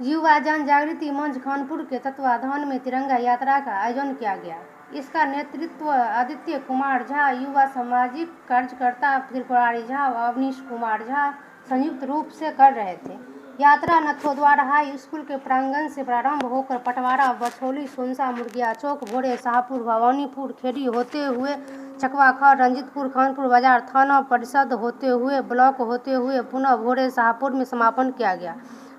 युवा जन जागृति मंच खानपुर के तत्वाधान में तिरंगा यात्रा का आयोजन किया गया। इसका नेतृत्व आदित्य कुमार झा, युवा सामाजिक कार्यकर्ता त्रिपुरारी झा व अवनीश कुमार झा संयुक्त रूप से कर रहे थे। यात्रा नथोद्वार हाई स्कूल के प्रांगण से प्रारंभ होकर पटवारा, बछौली, सोनसा, मुर्गिया चौक, भोरे, शाहपुर, भवानीपुर, खेड़ी होते हुए चकवाखर, रंजीतपुर, खानपुर बाजार, थाना परिषद होते हुए ब्लॉक होते हुए पुनः भोरे शाहपुर में समापन किया गया।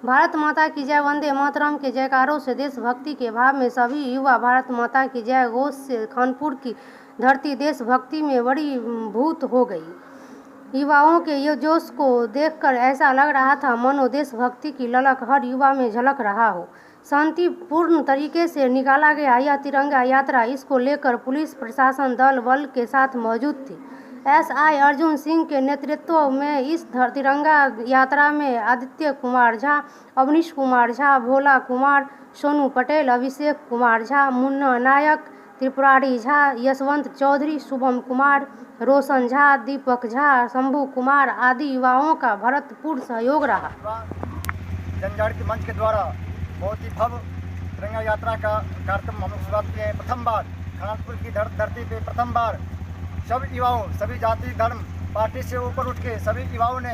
भारत माता की जय, वंदे मातरम के जयकारों से देशभक्ति के भाव में सभी युवा भारत माता की जय घोष से खानपुर की धरती देशभक्ति में बड़ी भूत हो गई। युवाओं के ये जोश को देखकर ऐसा लग रहा था मानो देशभक्ति की ललक हर युवा में झलक रहा हो। शांतिपूर्ण तरीके से निकाला गया यह तिरंगा यात्रा, इसको लेकर पुलिस प्रशासन दल बल के साथ मौजूद थी। SI अर्जुन सिंह के नेतृत्व में इस तिरंगा यात्रा में आदित्य कुमार झा, अवनीश कुमार झा, भोला कुमार, सोनू पटेल, अभिषेक कुमार झा, मुन्ना नायक, त्रिपुरारी झा, यशवंत चौधरी, शुभम कुमार, रोशन झा, दीपक झा, शंभू कुमार आदि युवाओं का भरपूर सहयोग रहा। जनजागृति मंच के द्वारा बहुत ही भव्य तिरंगा यात्रा का कार्यक्रम हम लोग शुरुआत किए हैं। प्रथम बार खानपुर की धरती पे प्रथम बार सब युवाओं, सभी जाति धर्म पार्टी से ऊपर उठ के सभी युवाओं ने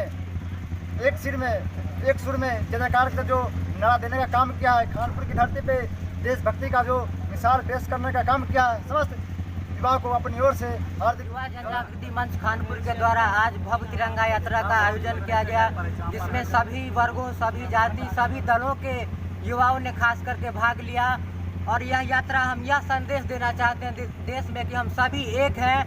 एक सुर में जयकार का जो नारा देने का काम किया है। खानपुर की धरती पे देशभक्ति का जो मिसाल पेश करने का काम किया है। समस्त युवाओं को अपनी ओर से हार्दिक युवा जनजागृति मंच खानपुर के द्वारा आज भव्य तिरंगा यात्रा का आयोजन किया गया, जिसमें सभी वर्गों, सभी जाति, सभी दलों के युवाओं ने खास करके भाग लिया। और यह यात्रा हम यह संदेश देना चाहते हैं देश में कि हम सभी एक हैं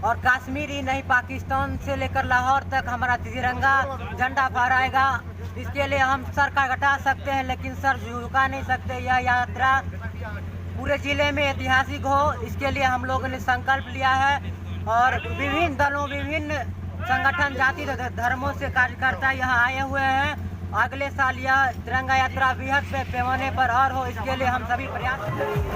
और कश्मीर ही नहीं, पाकिस्तान से लेकर लाहौर तक हमारा तिरंगा झंडा फहराएगा। इसके लिए हम सर का घटा सकते हैं लेकिन सर झुका नहीं सकते। यह यात्रा पूरे जिले में ऐतिहासिक हो, इसके लिए हम लोगों ने संकल्प लिया है और विभिन्न दलों, विभिन्न संगठन, जाति धर्मों से कार्यकर्ता यहाँ आए हुए हैं। अगले साल यह तिरंगा यात्रा बृहद पैमाने पर और हो, इसके लिए हम सभी प्रयास करेंगे।